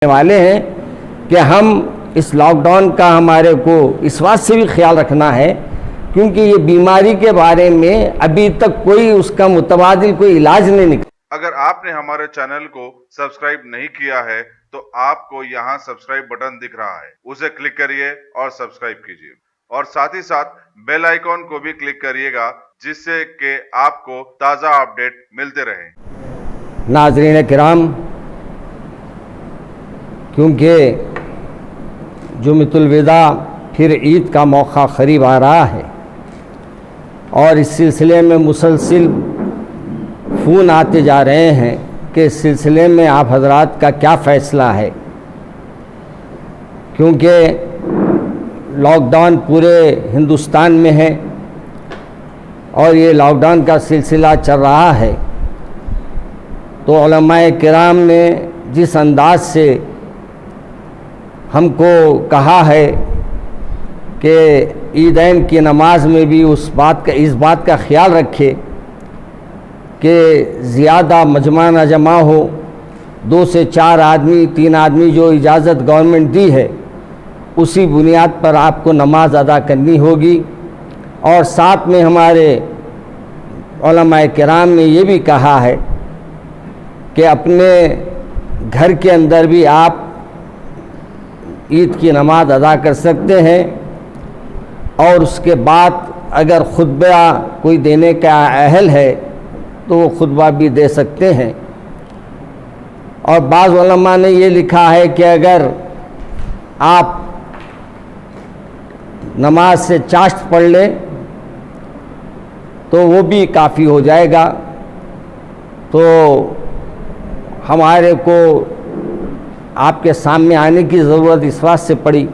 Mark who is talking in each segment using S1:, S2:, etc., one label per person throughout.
S1: والے ہیں کہ ہم اس لاک ڈاؤن کا ہمارے کو اس بات سے بھی خیال رکھنا ہے کیونکہ یہ بیماری کے بارے میں ابھی تک کوئی اس کا متبادل کوئی علاج نہیں نکلا۔
S2: اگر آپ نے ہمارے چینل کو سبسکرائب نہیں کیا ہے تو آپ کو یہاں سبسکرائب بٹن دکھ رہا ہے، اسے کلک کریے اور سبسکرائب کیجیے اور ساتھ ہی ساتھ بیل آئیکن کو بھی کلک کریے گا جس سے کہ آپ کو تازہ اپڈیٹ ملتے رہیں۔
S1: ناظرین کرام، کیونکہ جمعۃ الوداع پھر عید کا موقع قریب آ رہا ہے اور اس سلسلے میں مسلسل فون آتے جا رہے ہیں کہ اس سلسلے میں آپ حضرات کا کیا فیصلہ ہے، کیونکہ لاک ڈاؤن پورے ہندوستان میں ہے اور یہ لاک ڈاؤن کا سلسلہ چل رہا ہے، تو علماء کرام نے جس انداز سے ہم کو کہا ہے کہ عیدین کی نماز میں بھی اس بات کا خیال رکھے کہ زیادہ مجمع نہ جمع ہو، 2 سے 4 آدمی 3 آدمی جو اجازت گورنمنٹ دی ہے اسی بنیاد پر آپ کو نماز ادا کرنی ہوگی۔ اور ساتھ میں ہمارے علماء کرام نے یہ بھی کہا ہے کہ اپنے گھر کے اندر بھی آپ عید کی نماز ادا کر سکتے ہیں اور اس کے بعد اگر خطبہ کوئی دینے کا اہل ہے تو وہ خطبہ بھی دے سکتے ہیں۔ اور بعض علماء نے یہ لکھا ہے کہ اگر آپ نماز سے چاشت پڑھ لیں تو وہ بھی کافی ہو جائے گا۔ تو ہمارے کو آپ کے سامنے آنے کی ضرورت اس بات سے پڑی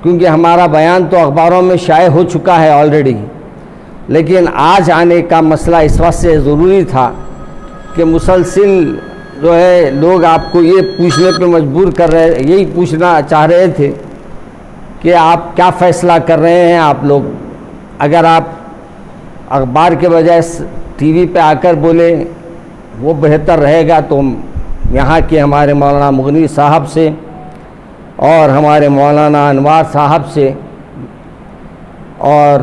S1: کیونکہ ہمارا بیان تو اخباروں میں شائع ہو چکا ہے آلریڈی، لیکن آج آنے کا مسئلہ اس وقت سے ضروری تھا کہ مسلسل جو ہے لوگ آپ کو یہ پوچھنے پہ مجبور کر رہے، یہی پوچھنا چاہ رہے تھے کہ آپ کیا فیصلہ کر رہے ہیں آپ لوگ۔ اگر آپ اخبار کے بجائے ٹی وی پہ آ کر بولیں وہ بہتر رہے گا، تو یہاں کے ہمارے مولانا مغنی صاحب سے اور ہمارے مولانا انوار صاحب سے اور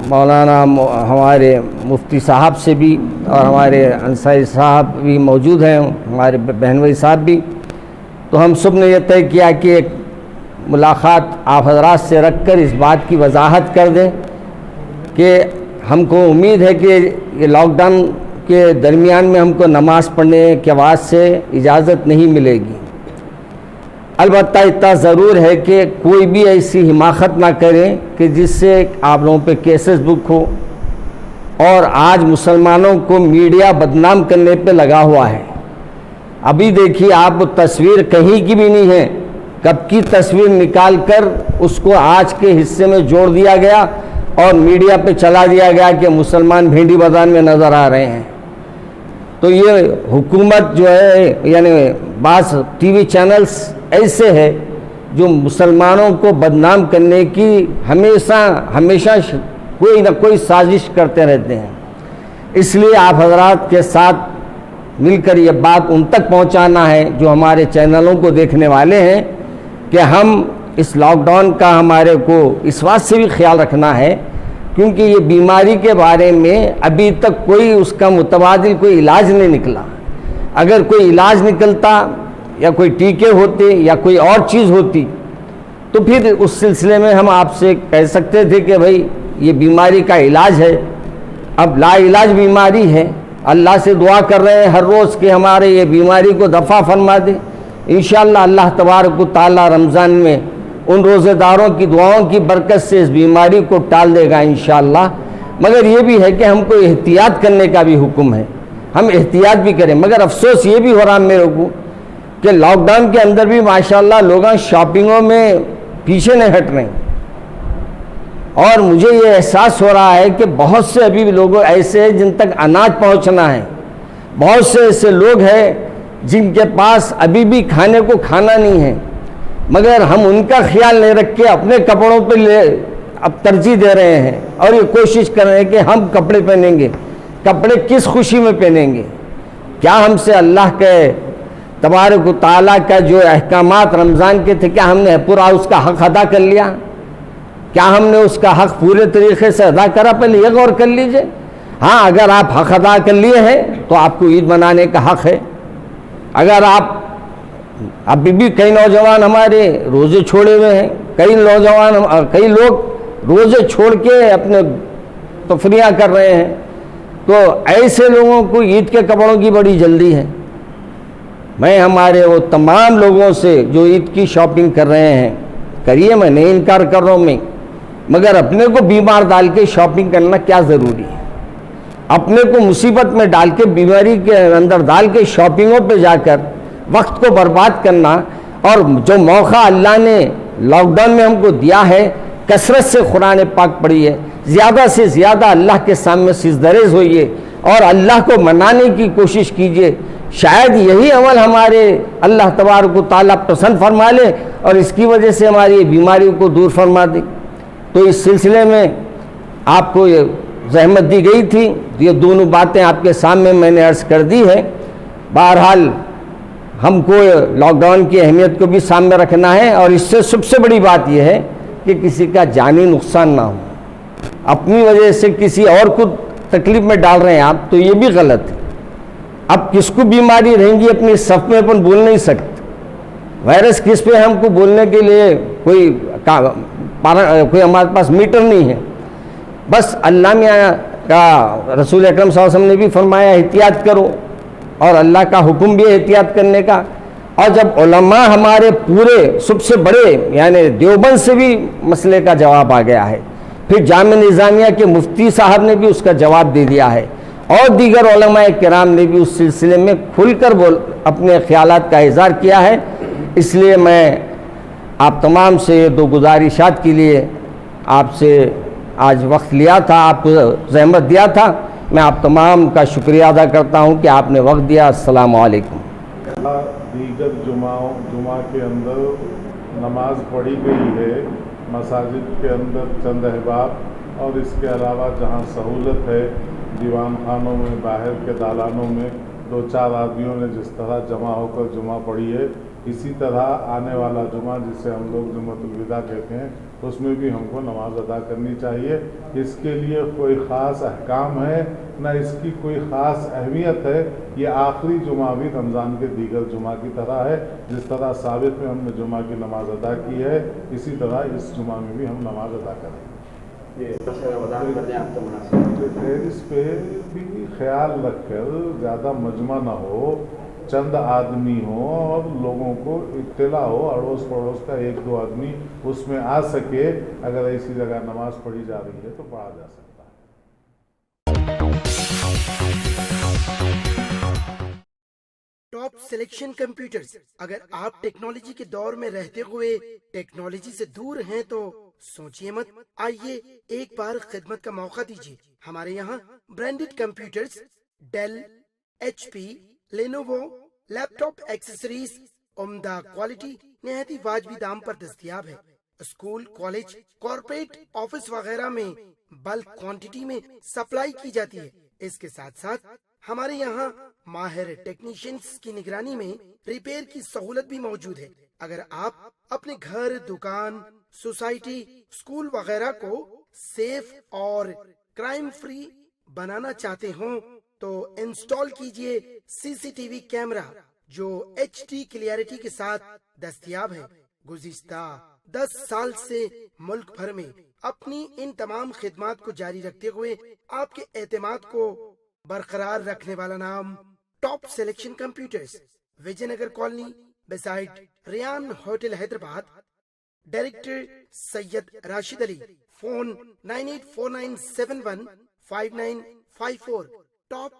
S1: مولانا ہمارے مفتی صاحب سے بھی اور ہمارے انصاری صاحب بھی موجود ہیں، ہمارے بہنوئی صاحب بھی، تو ہم سب نے یہ طے کیا کہ ایک ملاقات آپ حضرات سے رکھ کر اس بات کی وضاحت کر دیں کہ ہم کو امید ہے کہ یہ لاک ڈاؤن کے درمیان میں ہم کو نماز پڑھنے کے بعد سے اجازت نہیں ملے گی۔ البتہ اتنا ضرور ہے کہ کوئی بھی ایسی حماقت نہ کرے کہ جس سے آپ لوگوں پہ کیسز بک ہو، اور آج مسلمانوں کو میڈیا بدنام کرنے پہ لگا ہوا ہے۔ ابھی دیکھیے آپ تصویر کہیں کی بھی نہیں ہے، کب کی تصویر نکال کر اس کو آج کے حصے میں جوڑ دیا گیا اور میڈیا پہ چلا دیا گیا کہ مسلمان بھینڈی بازار میں نظر آ رہے ہیں۔ تو یہ حکومت جو ہے یعنی بعض ٹی وی چینلز ایسے ہے جو مسلمانوں کو بدنام کرنے کی ہمیشہ کوئی نہ کوئی سازش کرتے رہتے ہیں۔ اس لیے آپ حضرات کے ساتھ مل کر یہ بات ان تک پہنچانا ہے جو ہمارے چینلوں کو دیکھنے والے ہیں کہ ہم اس لاک ڈاؤن کا ہمارے کو اس بات سے بھی خیال رکھنا ہے کیونکہ یہ بیماری کے بارے میں ابھی تک کوئی اس کا متبادل کوئی علاج نہیں نکلا۔ اگر کوئی علاج نکلتا یا کوئی ٹیکے ہوتے یا کوئی اور چیز ہوتی تو پھر اس سلسلے میں ہم آپ سے کہہ سکتے تھے کہ بھائی یہ بیماری کا علاج ہے۔ اب لا علاج بیماری ہے، اللہ سے دعا کر رہے ہیں ہر روز کہ ہمارے یہ بیماری کو دفع فرما دے۔ انشاءاللہ اللہ تبارک و تعالی رمضان میں ان روزے داروں کی دعاؤں کی برکت سے اس بیماری کو ٹال دے گا انشاءاللہ۔ مگر یہ بھی ہے کہ ہم کو احتیاط کرنے کا بھی حکم ہے، ہم احتیاط بھی کریں۔ مگر افسوس یہ بھی ہو رہا میرے کو کہ لاک ڈاؤن کے اندر بھی ماشاءاللہ لوگ شاپنگوں میں پیچھے نہیں ہٹ رہے ہیں، اور مجھے یہ احساس ہو رہا ہے کہ بہت سے ابھی بھی لوگ ایسے ہیں جن تک اناج پہنچنا ہے، بہت سے ایسے لوگ ہیں جن کے پاس ابھی بھی کھانے کو کھانا نہیں ہے، مگر ہم ان کا خیال نہیں رکھ کے اپنے کپڑوں پہ اب ترجیح دے رہے ہیں اور یہ کوشش کر رہے ہیں کہ ہم کپڑے پہنیں گے۔ کپڑے کس خوشی میں پہنیں گے؟ کیا ہم سے اللہ کے तबारक व तआला का जो अहकामात रमज़ान के थे, क्या हमने पूरा उसका हक़ अदा कर लिया? क्या हमने उसका हक़ पूरे तरीके से अदा करा? पहले ये गौर कर लीजिए। हाँ, अगर आप हक़ अदा कर लिए हैं तो आपको ईद मनाने का हक़ है। अगर आप अभी भी कई नौजवान हमारे रोज़े छोड़े हुए हैं, कई लोग रोज़े छोड़ के अपने तफरियाँ कर रहे हैं, तो ऐसे लोगों को ईद के कपड़ों की बड़ी जल्दी है। मैं हमारे वो तमाम लोगों से जो ईद की शॉपिंग कर रहे हैं, करिए, मैं नहीं इनकार कर रहा हूँ मैं, मगर अपने को बीमार डाल के शॉपिंग करना क्या ज़रूरी है? अपने को मुसीबत में डाल के, बीमारी के अंदर डाल के शॉपिंगों पे जाकर वक्त को बर्बाद करना, और जो मौका अल्लाह ने लॉकडाउन में हमको दिया है, कसरत से कुरान पाक पढ़िए, ज़्यादा से ज़्यादा अल्लाह के सामने सिजदरेज़ होइए और अल्लाह को मनाने की कोशिश कीजिए। शायद यही अमल हमारे अल्लाह तबारक व तआला पसंद फरमा ले और इसकी वजह से हमारी बीमारियों को दूर फरमा दे। तो इस सिलसिले में आपको ये ज़हमत दी गई थी, ये दोनों बातें आपके सामने मैंने अर्ज़ कर दी है। बहरहाल हमको लॉकडाउन की अहमियत को भी सामने रखना है, और इससे सबसे बड़ी बात यह है कि किसी का जानी नुकसान ना हो। अपनी वजह से किसी और को तकलीफ में डाल रहे हैं आप, तो ये भी गलत है। अब किसको बीमारी रहेंगी अपनी सफ में अपन बोल नहीं सकते। वायरस किस पे हमको बोलने के लिए कोई हमारे पास मीटर नहीं है। बस अल्लाह मियाँ का रसूल अकरम सल्लल्लाहु अलैहि वसल्लम ने भी फरमाया एहतियात करो, और अल्लाह का हुक्म भी है एहतियात करने का। और जब उलमा हमारे पूरे सबसे बड़े यानी देवबंद से भी मसले का जवाब आ गया है, फिर जामिया निज़ामिया के मुफ्ती साहब ने भी उसका जवाब दे दिया है, और दीगर उलमाए किराम ने भी उस सिलसिले में खुलकर अपने ख्यालात का इज़हार किया है। इसलिए मैं आप तमाम से दो गुजारिशात के लिए आपसे आज वक्त लिया था, आपको ज़हमत दिया था। मैं आप तमाम का शुक्रिया अदा करता हूँ कि आपने वक्त दिया। अस्सलाम वालेकुम।
S3: दीगर जुमा के अंदर नमाज पढ़ी गई है, मसाजिद के अंदर चंद अहबाब, और इसके अलावा जहाँ सहूलत है दीवान खानों में, बाहर के दालानों में 2-4 आदमियों ने जिस तरह जमा होकर जुमा पढ़ी है, इसी तरह आने वाला जुमा जिसे हम लोग जुम्मतुल विदा कहते हैं, उसमें भी हमको नमाज अदा करनी चाहिए। इसके लिए कोई ख़ास अहकाम है न इसकी कोई ख़ास अहमियत है। ये आखिरी जुमा भी रमज़ान के दीगर जुमा की तरह है। जिस तरह साबित में हमने जुमा की नमाज अदा की है, इसी तरह इस जुमा में भी हम नमाज अदा करेंगे। इस पे भी ख्याल रखकर ज़्यादा मजमा ना हो, चंद आदमी हो और लोगों को इत्तला हो, अड़ोस पड़ोस का 1-2 आदमी उसमें आ सके। अगर ऐसी जगह नमाज पढ़ी जा रही है तो पढ़ा जा सकता है।
S4: Top selection computers. अगर आप टेक्नोलॉजी के दौर में रहते हुए टेक्नोलॉजी से दूर हैं तो सोचिए मत, आइए एक बार खिदमत का मौका दीजिए। हमारे यहाँ branded computers Dell, HP, Lenovo, laptop accessories उम्दा क्वालिटी निहायत ही वाजिबी दाम पर दस्तयाब है। स्कूल, कॉलेज, कॉर्पोरेट ऑफिस वगैरह में बल्क क्वांटिटी में सप्लाई की जाती है। इसके साथ साथ हमारे यहाँ माहिर टेक्नीशियंस की निगरानी में रिपेयर की सहूलत भी मौजूद है। अगर आप अपने घर, दुकान, सोसाइटी, स्कूल वगैरह को सेफ और क्राइम फ्री बनाना चाहते हो तो इंस्टॉल कीजिए CCTV कैमरा जो HD क्लियरिटी के साथ दस्तयाब है। गुज़िश्ता 10 साल से मुल्क भर में अपनी इन तमाम खिदमात को जारी रखते हुए आपके एतमाद को बरकरार रखने वाला नाम top selection computers, Vijayanagar colony beside Riyan hotel Hyderabad. Director Syed Rashid Ali. Phone 9849715954। Top